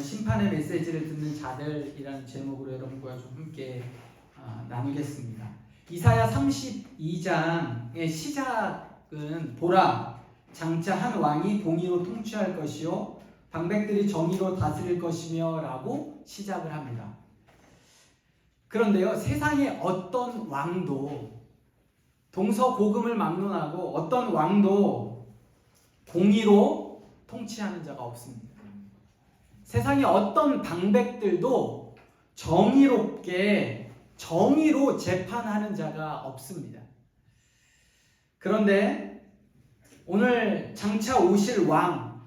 심판의 메시지를 듣는 자들이라는 제목으로 여러분과 좀 함께 나누겠습니다. 이사야 32장의 시작은 보라, 장차 한 왕이 공의로 통치할 것이요 방백들이 정의로 다스릴 것이며 라고 시작을 합니다. 그런데요, 세상의 어떤 왕도 동서고금을 막론하고 어떤 왕도 공의로 통치하는 자가 없습니다. 세상의 어떤 방백들도 정의로 재판하는 자가 없습니다. 그런데 오늘 장차 오실 왕,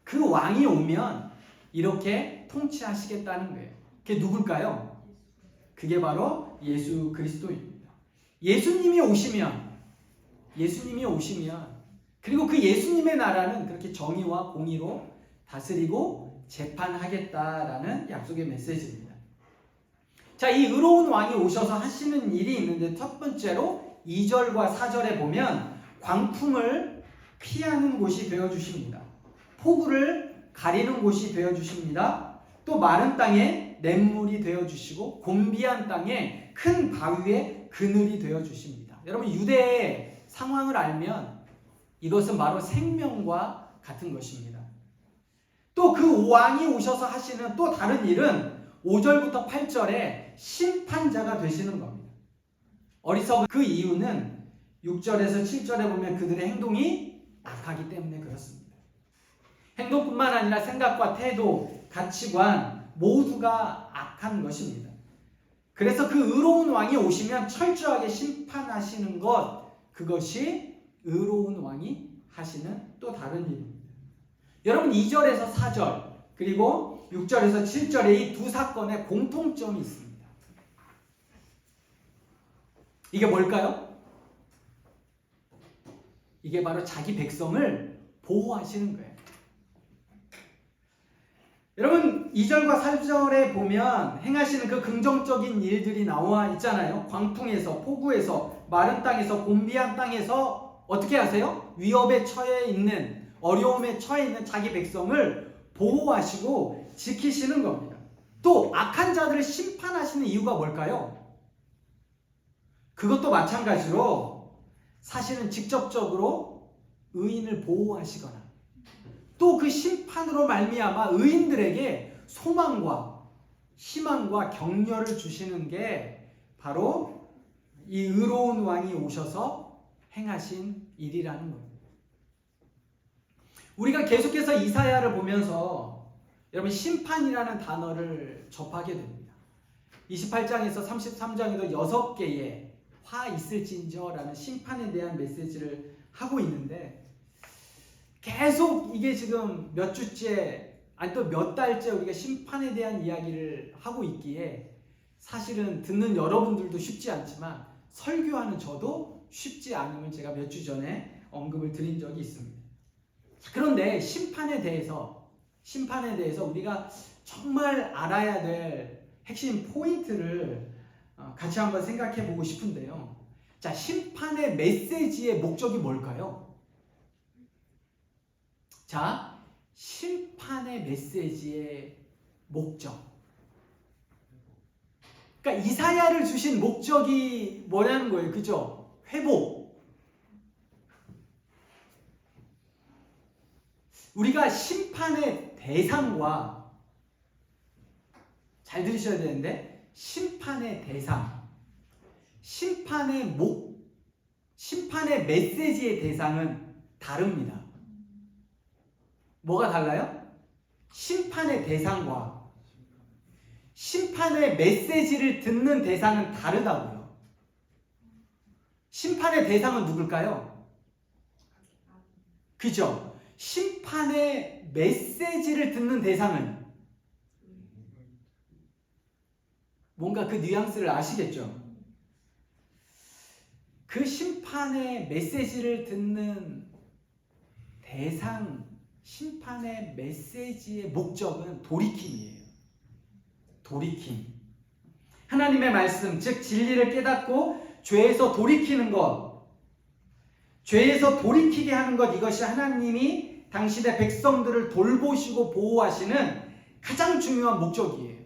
그 왕이 오면 이렇게 통치하시겠다는 거예요. 그게 누굴까요? 그게 바로 예수 그리스도입니다. 예수님이 오시면 그리고 그 예수님의 나라는 그렇게 정의와 공의로 다스리고 재판하겠다라는 약속의 메시지입니다. 자, 이 의로운 왕이 오셔서 하시는 일이 있는데 첫 번째로 2절과 4절에 보면 광풍을 피하는 곳이 되어주십니다. 폭우를 가리는 곳이 되어주십니다. 또 마른 땅에 냇물이 되어주시고 곤비한 땅에 큰 바위에 그늘이 되어주십니다. 여러분, 유대의 상황을 알면 이것은 바로 생명과 같은 것입니다. 또 그 왕이 오셔서 하시는 또 다른 일은 5절부터 8절에 심판자가 되시는 겁니다. 어리석은 그 이유는 6절에서 7절에 보면 그들의 행동이 악하기 때문에 그렇습니다. 행동뿐만 아니라 생각과 태도, 가치관 모두가 악한 것입니다. 그래서 그 의로운 왕이 오시면 철저하게 심판하시는 것, 그것이 의로운 왕이 하시는 또 다른 일입니다. 여러분, 2절에서 4절 그리고 6절에서 7절에 이 두 사건에 공통점이 있습니다. 이게 뭘까요? 이게 바로 자기 백성을 보호하시는 거예요. 여러분, 2절과 3절에 보면 행하시는 그 긍정적인 일들이 나와 있잖아요. 광풍에서, 폭우에서, 마른 땅에서, 곤비한 땅에서 어떻게 하세요? 위협에 처해 있는, 어려움에 처해 있는 자기 백성을 보호하시고 지키시는 겁니다. 또 악한 자들을 심판하시는 이유가 뭘까요? 그것도 마찬가지로 사실은 직접적으로 의인을 보호하시거나 또 그 심판으로 말미암아 의인들에게 소망과 희망과 격려를 주시는 게 바로 이 의로운 왕이 오셔서 행하신 일이라는 겁니다. 우리가 계속해서 이사야를 보면서 여러분 심판이라는 단어를 접하게 됩니다. 28장에서 33장에도 6개의 화 있을진저라는 심판에 대한 메시지를 하고 있는데 계속 이게 지금 몇 주째 아니 또 몇 달째 우리가 심판에 대한 이야기를 하고 있기에 사실은 듣는 여러분들도 쉽지 않지만 설교하는 저도 쉽지 않음을 제가 몇 주 전에 언급을 드린 적이 있습니다. 그런데 심판에 대해서 우리가 정말 알아야 될 핵심 포인트를 같이 한번 생각해 보고 싶은데요. 자, 심판의 메시지의 목적이 뭘까요? 자, 심판의 메시지의 목적. 그러니까 이사야를 주신 목적이 뭐냐는 거예요. 그죠? 회복. 우리가 심판의 대상과 잘 들으셔야 되는데 심판의 대상, 심판의 메시지의 대상은 다릅니다. 뭐가 달라요? 심판의 대상과 심판의 메시지를 듣는 대상은 다르다고요. 심판의 대상은 누굴까요? 그죠? 심판의 메시지를 듣는 대상은 뭔가 그 뉘앙스를 아시겠죠? 그 심판의 메시지를 듣는 대상, 심판의 메시지의 목적은 돌이킴이에요. 돌이킴. 하나님의 말씀, 즉 진리를 깨닫고 죄에서 돌이키는 것, 죄에서 돌이키게 하는 것, 이것이 하나님이 당신의 백성들을 돌보시고 보호하시는 가장 중요한 목적이에요.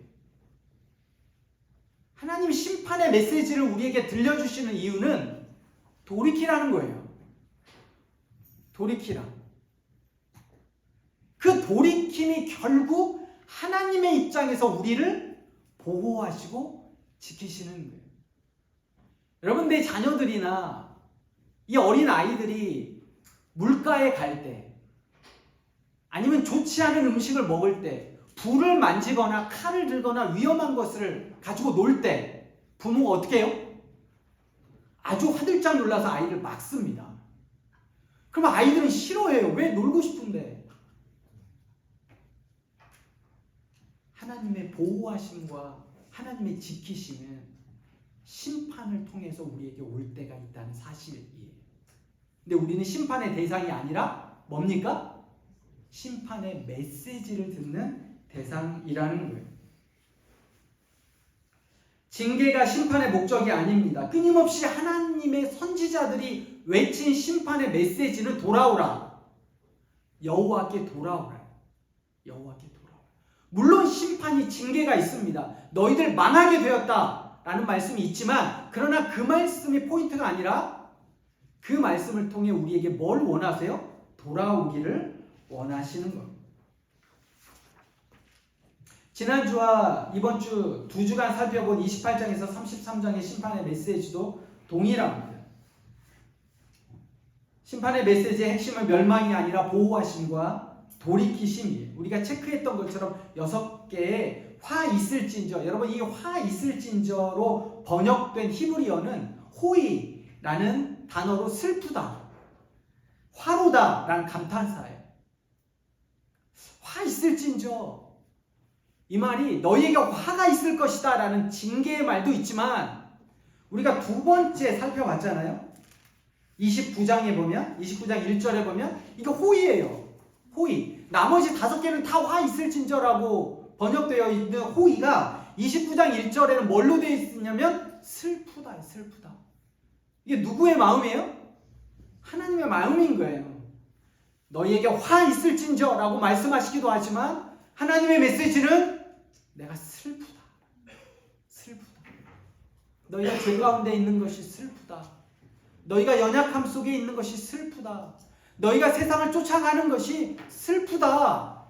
하나님 심판의 메시지를 우리에게 들려주시는 이유는 돌이키라는 거예요. 돌이키라. 그 돌이킴이 결국 하나님의 입장에서 우리를 보호하시고 지키시는 거예요. 여러분, 내 자녀들이나 이 어린 아이들이 물가에 갈 때, 아니면 좋지 않은 음식을 먹을 때, 불을 만지거나 칼을 들거나 위험한 것을 가지고 놀 때 부모가 어떻게 해요? 아주 화들짝 놀라서 아이를 막습니다. 그럼 아이들은 싫어해요. 왜? 놀고 싶은데. 하나님의 보호하심과 하나님의 지키심은 심판을 통해서 우리에게 올 때가 있다는 사실이에요. 근데 우리는 심판의 대상이 아니라 뭡니까? 심판의 메시지를 듣는 대상이라는 거예요. 징계가 심판의 목적이 아닙니다. 끊임없이 하나님의 선지자들이 외친 심판의 메시지는 돌아오라. 여호와께 돌아오라. 여호와께 돌아오라. 물론 심판이 징계가 있습니다. 너희들 망하게 되었다 라는 말씀이 있지만, 그러나 그 말씀이 포인트가 아니라 그 말씀을 통해 우리에게 뭘 원하세요? 돌아오기를 원하시는 겁니다. 지난주와 이번 주 두 주간 살펴본 28장에서 33장의 심판의 메시지도 동일합니다. 심판의 메시지의 핵심은 멸망이 아니라 보호하심과 돌이키심이에요. 우리가 체크했던 것처럼 6개의 화 있을진저, 여러분 이 화 있을진저로 번역된 히브리어는 호이라는 단어로 슬프다, 화로다 라는 감탄사예요. 화 있을진저, 이 말이 너희에게 화가 있을 것이다 라는 징계의 말도 있지만, 우리가 두 번째 살펴봤잖아요. 29장에 보면, 29장 1절에 보면 이거 호의예요. 호의. 나머지 5개는 다 화 있을진저라고 번역되어 있는 호의가 29장 1절에는 뭘로 되어 있냐면 슬프다, 슬프다. 이게 누구의 마음이에요? 하나님의 마음인 거예요. 너희에게 화 있을진저라고 말씀하시기도 하지만 하나님의 메시지는 내가 슬프다. 슬프다. 너희가 죄 가운데 있는 것이 슬프다. 너희가 연약함 속에 있는 것이 슬프다. 너희가 세상을 쫓아가는 것이 슬프다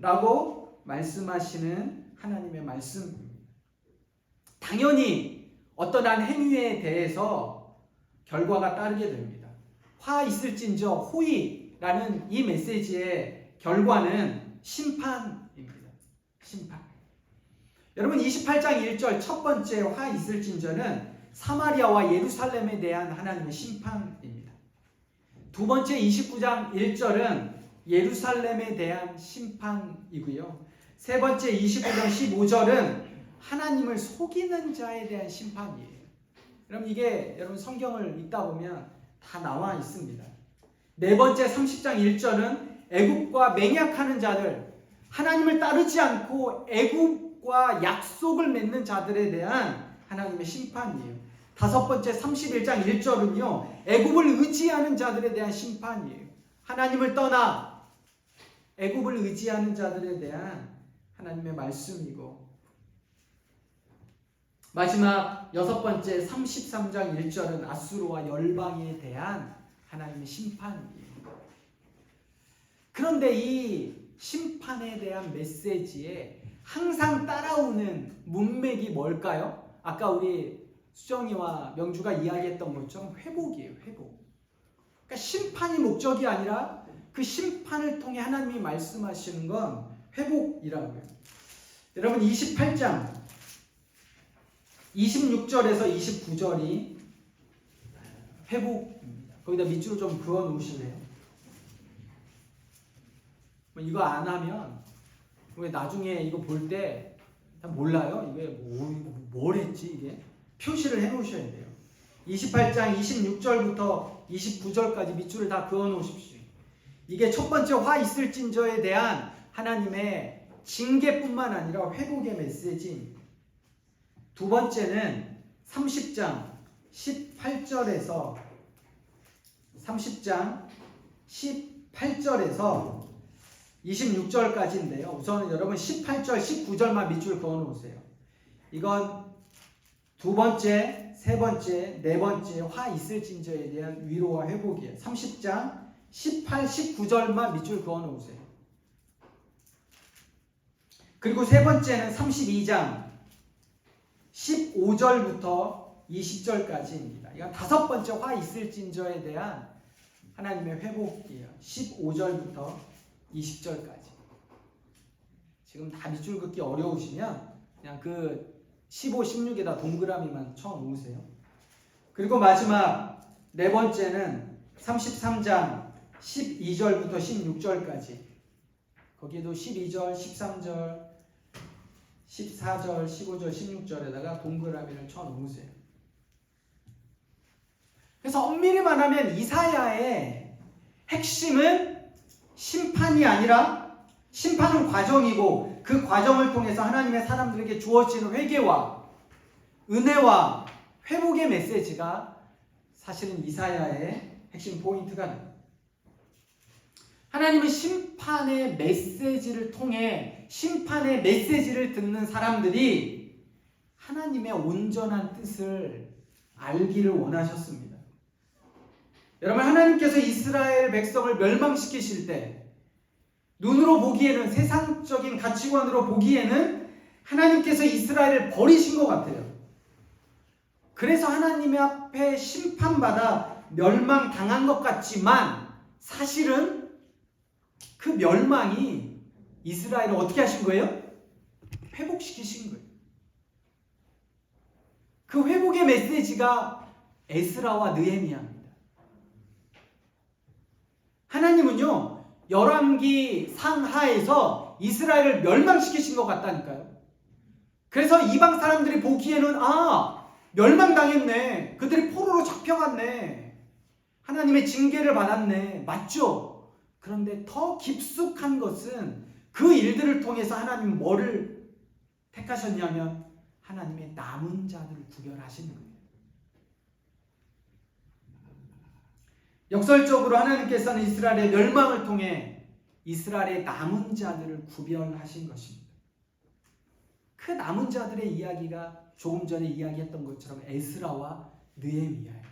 라고 말씀하시는 하나님의 말씀입니다. 당연히 어떤 한 행위에 대해서 결과가 따르게 됩니다. 화 있을진저 호의라는 이 메시지의 결과는 심판입니다. 심판. 여러분 28장 1절 첫 번째 화 있을진저는 사마리아와 예루살렘에 대한 하나님의 심판입니다. 두 번째 29장 1절은 예루살렘에 대한 심판이고요. 세 번째 25장 15절은 하나님을 속이는 자에 대한 심판이에요. 여러분 이게 여러분 성경을 읽다 보면 다 나와 있습니다. 네 번째 30장 1절은 애굽과 맹약하는 자들, 하나님을 따르지 않고 애굽과 약속을 맺는 자들에 대한 하나님의 심판이에요. 다섯 번째 31장 1절은요, 애굽을 의지하는 자들에 대한 심판이에요. 하나님을 떠나 애굽을 의지하는 자들에 대한 하나님의 말씀이고, 마지막 여섯 번째 33장 1절은 아수르와 열방에 대한 하나님의 심판이에요. 그런데 이 심판에 대한 메시지에 항상 따라오는 문맥이 뭘까요? 아까 우리 수정이와 명주가 이야기했던 것처럼 회복이에요. 회복. 그러니까 심판이 목적이 아니라 그 심판을 통해 하나님이 말씀하시는 건 회복이라고요. 여러분 28장 26절에서 29절이 회복입니다. 거기다 밑줄을 좀 그어 놓으시네요. 이거 안 하면 왜 나중에 이거 볼 때 몰라요? 이게 뭘 했지 이게? 표시를 해 놓으셔야 돼요. 28장 26절부터 29절까지 밑줄을 다 그어 놓으십시오. 이게 첫 번째 화 있을진저에 대한 하나님의 징계뿐만 아니라 회복의 메시지입니다. 두 번째는 30장 18절에서 30장 18절에서 26절까지인데요. 우선 여러분 18절, 19절만 밑줄 그어 놓으세요. 이건 두 번째, 세 번째, 네 번째 화 있을진저에 대한 위로와 회복이에요. 30장 18, 19절만 밑줄 그어 놓으세요. 그리고 세 번째는 32장 15절부터 20절까지입니다. 이건 다섯 번째 화 있을진저에 대한 하나님의 회복이에요. 15절부터 20절까지. 지금 다 밑줄 긋기 어려우시면 그냥 그 15, 16에다 동그라미만 쳐 놓으세요. 그리고 마지막 네 번째는 33장 12절부터 16절까지. 거기에도 12절, 13절, 14절, 15절, 16절에다가 동그라미를 쳐 놓으세요. 그래서 엄밀히 말하면 이사야의 핵심은 심판이 아니라, 심판은 과정이고 그 과정을 통해서 하나님의 사람들에게 주어지는 회개와 은혜와 회복의 메시지가 사실은 이사야의 핵심 포인트가 됩니다. 하나님은 심판의 메시지를 통해 심판의 메시지를 듣는 사람들이 하나님의 온전한 뜻을 알기를 원하셨습니다. 여러분, 하나님께서 이스라엘 백성을 멸망시키실 때 눈으로 보기에는, 세상적인 가치관으로 보기에는 하나님께서 이스라엘을 버리신 것 같아요. 그래서 하나님의 앞에 심판받아 멸망당한 것 같지만 사실은 그 멸망이 이스라엘을 어떻게 하신 거예요? 회복시키신 거예요. 그 회복의 메시지가 에스라와 느헤미야입니다. 하나님은요, 열왕기 상하에서 이스라엘을 멸망시키신 것 같다니까요. 그래서 이방 사람들이 보기에는 멸망당했네. 그들이 포로로 잡혀갔네. 하나님의 징계를 받았네. 맞죠? 그런데 더 깊숙한 것은 그 일들을 통해서 하나님은 뭐를 택하셨냐면 하나님의 남은 자들을 구별하시는 거예요. 역설적으로 하나님께서는 이스라엘의 멸망을 통해 이스라엘의 남은 자들을 구별하신 것입니다. 그 남은 자들의 이야기가 조금 전에 이야기했던 것처럼 에스라와 느헤미야예요.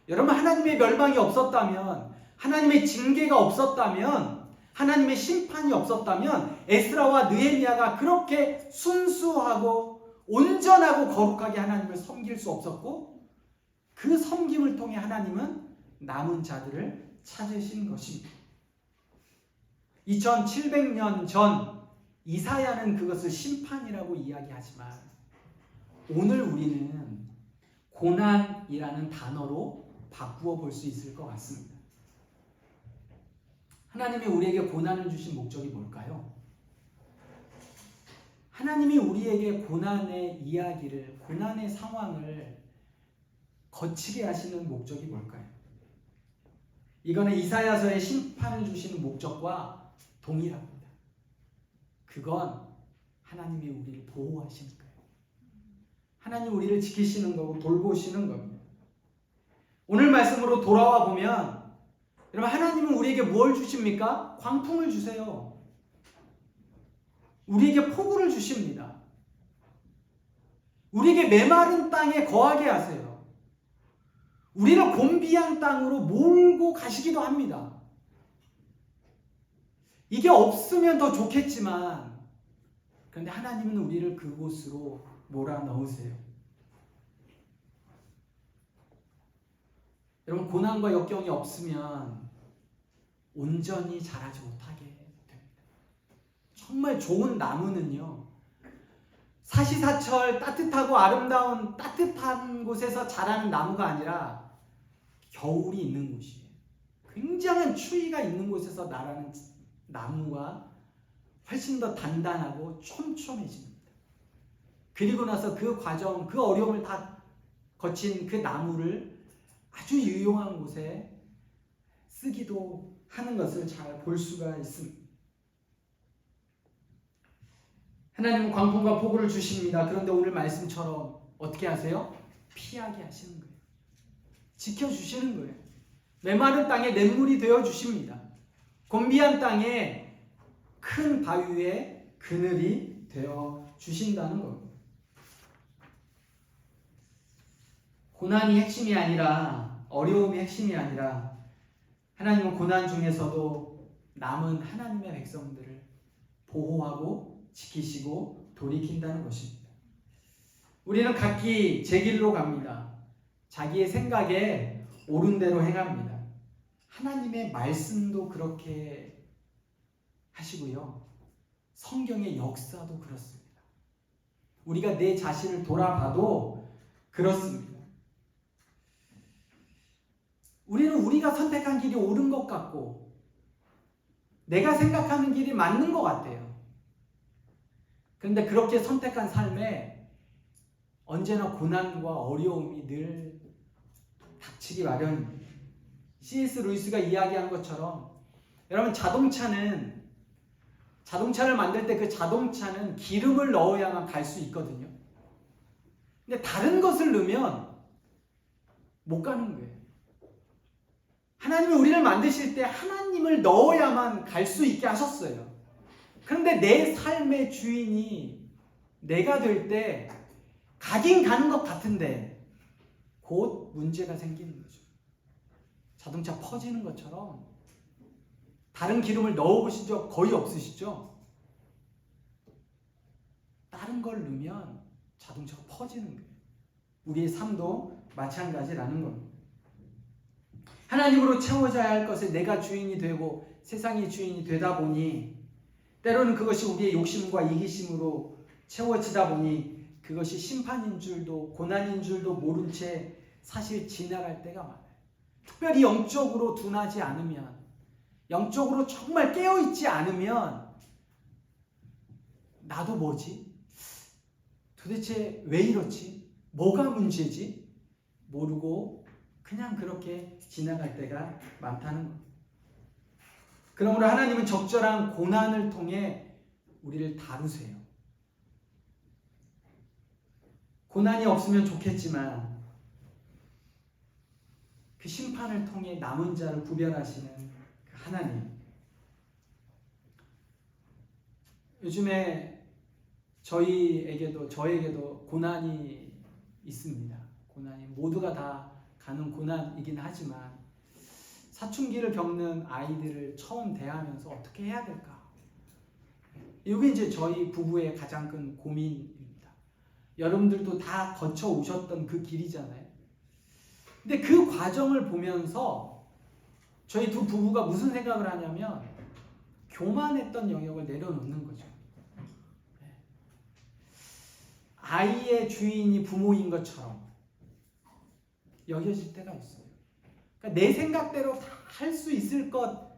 여러분, 하나님의 멸망이 없었다면, 하나님의 징계가 없었다면, 하나님의 심판이 없었다면 에스라와 느헤미야가 그렇게 순수하고 온전하고 거룩하게 하나님을 섬길 수 없었고, 그 섬김을 통해 하나님은 남은 자들을 찾으신 것입니다. 2700년 전 이사야는 그것을 심판이라고 이야기하지만 오늘 우리는 고난이라는 단어로 바꾸어 볼 수 있을 것 같습니다. 하나님이 우리에게 고난을 주신 목적이 뭘까요? 하나님이 우리에게 고난의 이야기를, 고난의 상황을 거치게 하시는 목적이 뭘까요? 이거는 이사야서의 심판을 주시는 목적과 동일합니다. 그건 하나님이 우리를 보호하시는 거예요. 하나님 우리를 지키시는 거고 돌보시는 겁니다. 오늘 말씀으로 돌아와 보면 여러분, 하나님은 우리에게 뭘 주십니까? 광풍을 주세요. 우리에게 폭우를 주십니다. 우리에게 메마른 땅에 거하게 하세요. 우리를 곤비한 땅으로 몰고 가시기도 합니다. 이게 없으면 더 좋겠지만, 그런데 하나님은 우리를 그곳으로 몰아넣으세요. 여러분, 고난과 역경이 없으면 온전히 자라지 못하게 됩니다. 정말 좋은 나무는요, 사시사철 따뜻하고 아름다운 따뜻한 곳에서 자라는 나무가 아니라 겨울이 있는 곳이에요. 굉장한 추위가 있는 곳에서 나라는 나무가 훨씬 더 단단하고 촘촘해집니다. 그리고 나서 그 과정, 그 어려움을 다 거친 그 나무를 아주 유용한 곳에 쓰기도 하는 것을 잘 볼 수가 있습니다. 하나님은 광풍과 폭우를 주십니다. 그런데 오늘 말씀처럼 어떻게 하세요? 피하게 하시는 거예요. 지켜주시는 거예요. 메마른 땅에 냇물이 되어주십니다. 곤비한 땅에 큰 바위 위에 그늘이 되어 주신다는 겁니다. 고난이 핵심이 아니라, 어려움이 핵심이 아니라 하나님은 고난 중에서도 남은 하나님의 백성들을 보호하고 지키시고 돌이킨다는 것입니다. 우리는 각기 제 길로 갑니다. 자기의 생각에 옳은 대로 행합니다. 하나님의 말씀도 그렇게 하시고요. 성경의 역사도 그렇습니다. 우리가 내 자신을 돌아봐도 그렇습니다. 우리는 우리가 선택한 길이 옳은 것 같고 내가 생각하는 길이 맞는 것 같아요. 그런데 그렇게 선택한 삶에 언제나 고난과 어려움이 늘 닥치기 마련입니다. C.S. 루이스가 이야기한 것처럼 여러분 자동차를 만들 때 그 자동차는 기름을 넣어야만 갈 수 있거든요. 근데 다른 것을 넣으면 못 가는 거예요. 하나님이 우리를 만드실 때 하나님을 넣어야만 갈 수 있게 하셨어요. 그런데 내 삶의 주인이 내가 될 때 가긴 가는 것 같은데 곧 문제가 생기는 거죠. 자동차 퍼지는 것처럼 다른 기름을 넣어보신 적 거의 없으시죠? 다른 걸 넣으면 자동차가 퍼지는 거예요. 우리의 삶도 마찬가지라는 겁니다. 하나님으로 채워져야 할 것에 내가 주인이 되고 세상이 주인이 되다 보니 때로는 그것이 우리의 욕심과 이기심으로 채워지다 보니 그것이 심판인 줄도 고난인 줄도 모른 채 사실 지나갈 때가 많아요. 특별히 영적으로 둔하지 않으면, 영적으로 정말 깨어있지 않으면 나도 뭐지? 도대체 왜 이렇지? 뭐가 문제지? 모르고 그냥 그렇게 지나갈 때가 많다는 겁니다. 그러므로 하나님은 적절한 고난을 통해 우리를 다루세요. 고난이 없으면 좋겠지만 그 심판을 통해 남은 자를 구별하시는 그 하나님. 요즘에 저에게도 고난이 있습니다. 고난이 모두가 다 가는 고난이긴 하지만 사춘기를 겪는 아이들을 처음 대하면서 어떻게 해야 될까? 이게 이제 저희 부부의 가장 큰 고민입니다. 여러분들도 다 거쳐 오셨던 그 길이잖아요. 근데 그 과정을 보면서 저희 두 부부가 무슨 생각을 하냐면 교만했던 영역을 내려놓는 거죠. 아이의 주인이 부모인 것처럼 여겨질 때가 있어요. 그러니까 내 생각대로 다 할 수 있을 것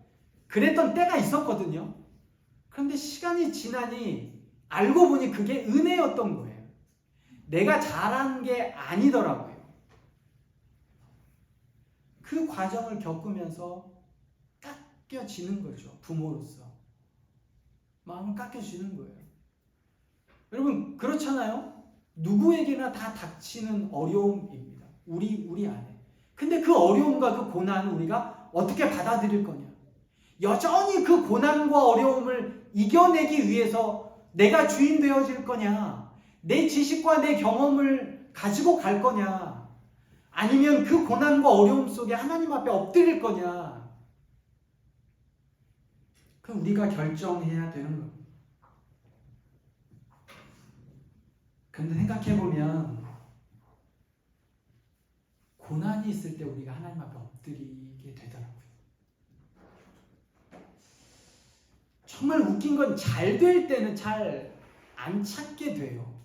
그랬던 때가 있었거든요. 그런데 시간이 지나니 알고 보니 그게 은혜였던 거예요. 내가 잘한 게 아니더라고요. 그 과정을 겪으면서 깎여지는 거죠. 부모로서. 마음을 깎여지는 거예요. 여러분 그렇잖아요? 누구에게나 다 닥치는 어려움입니다. 우리 안에. 근데 그 어려움과 그 고난을 우리가 어떻게 받아들일 거냐? 여전히 그 고난과 어려움을 이겨내기 위해서 내가 주인 되어질 거냐? 내 지식과 내 경험을 가지고 갈 거냐? 아니면 그 고난과 어려움 속에 하나님 앞에 엎드릴 거냐? 그럼 우리가 결정해야 되는 겁니다. 그런데 생각해보면 고난이 있을 때 우리가 하나님 앞에 엎드리게 되더라고요. 정말 웃긴 건 잘 될 때는 잘 안 찾게 돼요.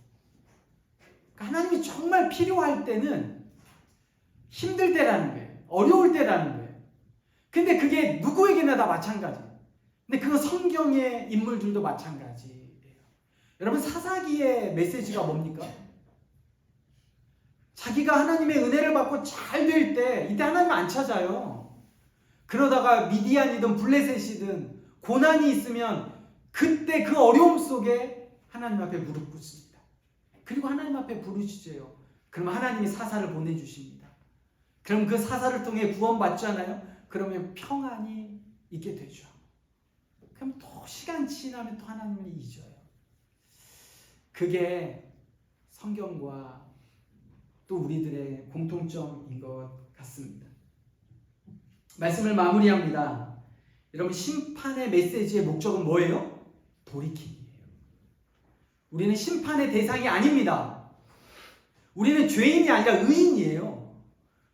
그러니까 하나님이 정말 필요할 때는 힘들 때라는 거예요. 어려울 때라는 거예요. 근데 그게 누구에게나 다 마찬가지예요. 근데 그건 성경의 인물들도 마찬가지예요. 여러분 사사기의 메시지가 뭡니까? 자기가 하나님의 은혜를 받고 잘 될 때 이때 하나님 안 찾아요. 그러다가 미디안이든 블레셋이든 고난이 있으면 그때 그 어려움 속에 하나님 앞에 무릎 꿇습니다. 그리고 하나님 앞에 부르짖어요. 그럼 하나님이 사사를 보내주십니다. 그럼 그 사사를 통해 구원받잖아요. 그러면 평안이 있게 되죠. 그럼 또 시간 지나면 또 하나님을 잊어요. 그게 성경과 또 우리들의 공통점인 것 같습니다. 말씀을 마무리합니다. 여러분, 심판의 메시지의 목적은 뭐예요? 돌이킴이에요. 우리는 심판의 대상이 아닙니다. 우리는 죄인이 아니라 의인이에요.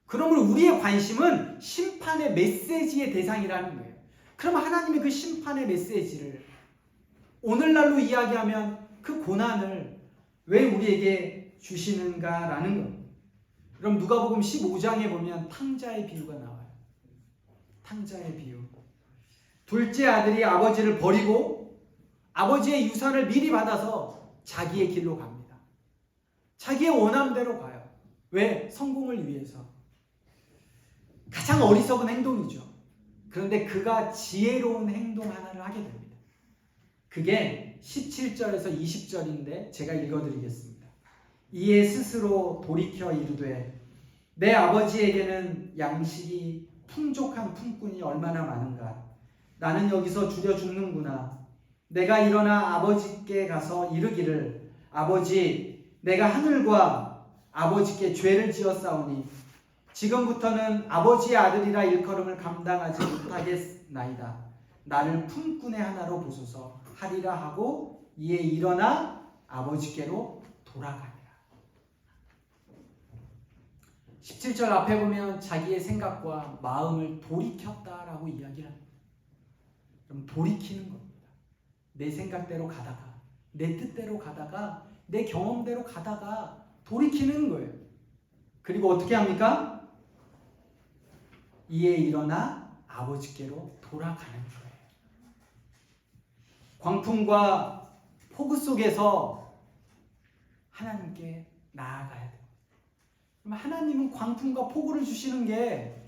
그러므로 우리의 관심은 심판의 메시지의 대상이라는 거예요. 그럼 하나님의 그 심판의 메시지를 오늘날로 이야기하면 그 고난을 왜 우리에게 주시는가라는 겁니다. 그럼 누가복음 15장에 보면 탕자의 비유가 나와요. 탕자의 비유. 둘째 아들이 아버지를 버리고 아버지의 유산을 미리 받아서 자기의 길로 갑니다. 자기의 원함대로 가요. 왜? 성공을 위해서. 가장 어리석은 행동이죠. 그런데 그가 지혜로운 행동 하나를 하게 됩니다. 그게 17절에서 20절인데 제가 읽어드리겠습니다. 이에 스스로 돌이켜 이르되 내 아버지에게는 양식이 풍족한 품꾼이 얼마나 많은가. 나는 여기서 줄여 죽는구나. 내가 일어나 아버지께 가서 이르기를 아버지, 내가 하늘과 아버지께 죄를 지었사오니 지금부터는 아버지의 아들이라 일컬음을 감당하지 못하겠나이다. 나를 품꾼의 하나로 보소서 하리라 하고 이에 일어나 아버지께로 돌아가니라. 17절 앞에 보면 자기의 생각과 마음을 돌이켰다라고 이야기를 합니다. 그럼 돌이키는 겁니다. 내 생각대로 가다가, 내 뜻대로 가다가, 내 경험대로 가다가 돌이키는 거예요. 그리고 어떻게 합니까? 이에 일어나 아버지께로 돌아가는 거예요. 광풍과 폭우 속에서 하나님께 나아가야 돼요. 그럼 하나님은 광풍과 폭우를 주시는 게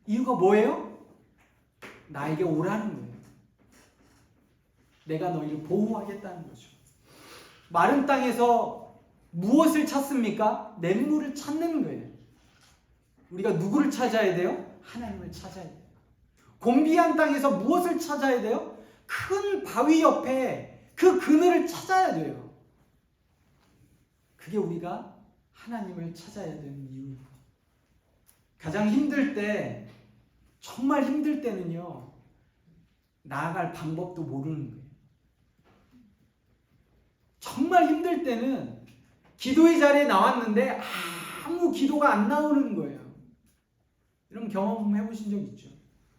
이유가 뭐예요? 나에게 오라는 거예요. 내가 너희를 보호하겠다는 거죠. 마른 땅에서 무엇을 찾습니까? 냇물을 찾는 거예요. 우리가 누구를 찾아야 돼요? 하나님을 찾아야 돼요. 곤비한 땅에서 무엇을 찾아야 돼요? 큰 바위 옆에 그 그늘을 찾아야 돼요. 그게 우리가 하나님을 찾아야 되는 이유입니다. 가장 힘들 때, 정말 힘들 때는요, 나아갈 방법도 모르는 거예요. 정말 힘들 때는 기도의 자리에 나왔는데 아무 기도가 안 나오는 거예요. 이런 경험 해보신 적 있죠?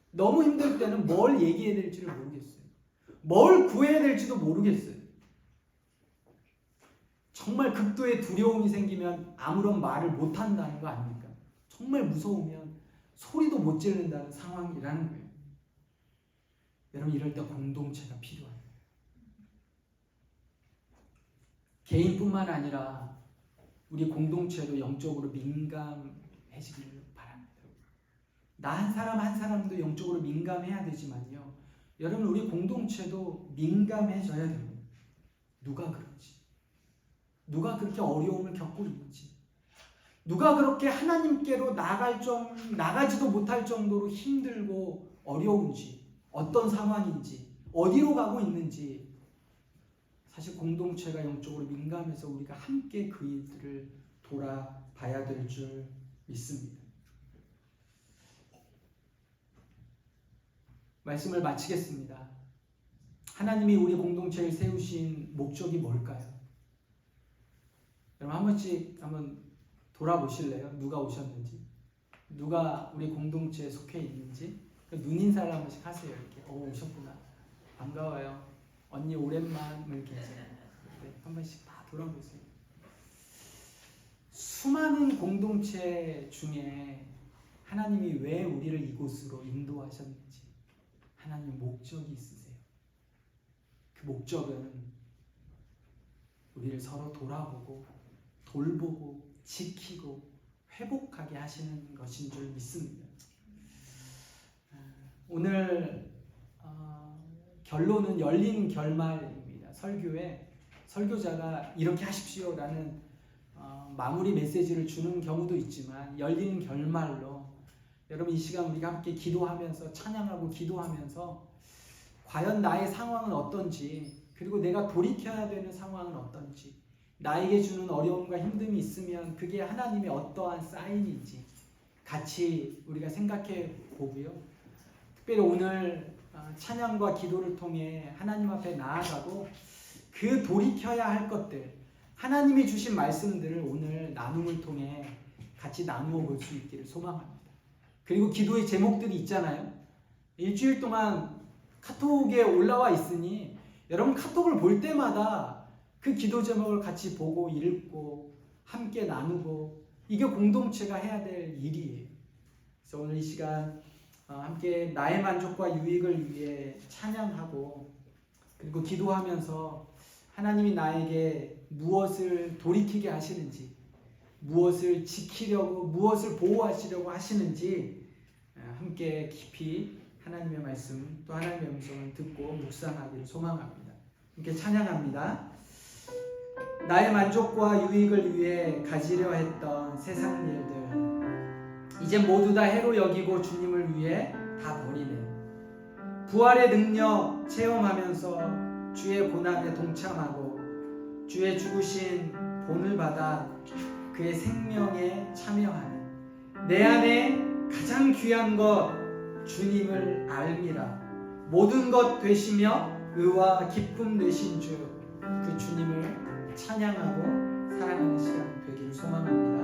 너무 힘들 때는 뭘 얘기해야 될지를 모르겠어요. 뭘 구해야 될지도 모르겠어요. 정말 극도의 두려움이 생기면 아무런 말을 못한다는 거 아닙니까? 정말 무서우면 소리도 못 지른다는 상황이라는 거예요. 여러분, 이럴 때 공동체가 필요해요. 개인뿐만 아니라 우리 공동체도 영적으로 민감해지기를 바랍니다. 나 한 사람 한 사람도 영적으로 민감해야 되지만요, 여러분, 우리 공동체도 민감해져야 됩니다. 누가 그런지, 누가 그렇게 어려움을 겪고 있는지, 누가 그렇게 하나님께로 나가지도 못할 정도로 힘들고 어려운지, 어떤 상황인지, 어디로 가고 있는지, 사실 공동체가 영적으로 민감해서 우리가 함께 그 일들을 돌아봐야 될 줄 믿습니다. 말씀을 마치겠습니다. 하나님이 우리 공동체를 세우신 목적이 뭘까요? 여러분, 한 번씩 한번 돌아보실래요? 누가 오셨는지, 누가 우리 공동체에 속해 있는지. 눈인사를 한 번씩 하세요. 이렇게 오셨구나, 반가워요, 언니 오랜만, 이렇게 해서 네, 한 번씩 다 돌아보세요. 수많은 공동체 중에 하나님이 왜 우리를 이곳으로 인도하셨는지 하나님 목적이 있으세요. 그 목적은 우리를 서로 돌아보고 돌보고 지키고 회복하게 하시는 것인 줄 믿습니다. 오늘 결론은 열린 결말입니다. 설교에 설교자가 이렇게 하십시오라는 마무리 메시지를 주는 경우도 있지만, 열린 결말로 여러분 이 시간 우리가 함께 기도하면서, 찬양하고 기도하면서 과연 나의 상황은 어떤지, 그리고 내가 돌이켜야 되는 상황은 어떤지, 나에게 주는 어려움과 힘듦이 있으면 그게 하나님의 어떠한 사인인지 같이 우리가 생각해 보고요. 특별히 오늘 찬양과 기도를 통해 하나님 앞에 나아가고 그 돌이켜야 할 것들, 하나님이 주신 말씀들을 오늘 나눔을 통해 같이 나누어 볼 수 있기를 소망합니다. 그리고 기도의 제목들이 있잖아요. 일주일 동안 카톡에 올라와 있으니 여러분 카톡을 볼 때마다 그 기도 제목을 같이 보고 읽고 함께 나누고, 이게 공동체가 해야 될 일이에요. 그래서 오늘 이 시간 함께 나의 만족과 유익을 위해 찬양하고, 그리고 기도하면서 하나님이 나에게 무엇을 돌이키게 하시는지, 무엇을 지키려고, 무엇을 보호하시려고 하시는지 함께 깊이 하나님의 말씀, 또 하나님의 음성을 듣고 묵상하기를 소망합니다. 함께 찬양합니다. 나의 만족과 유익을 위해 가지려 했던 세상 일들 이제 모두 다 해로 여기고 주님을 위해 다 버리네. 부활의 능력 체험하면서 주의 고난에 동참하고 주의 죽으신 본을 받아 그의 생명에 참여하는 내 안에 가장 귀한 것 주님을 알미라. 모든 것 되시며 의와 기쁨 되신 주, 그 주님을 찬양하고 사랑하는 시간 되기를 소망합니다.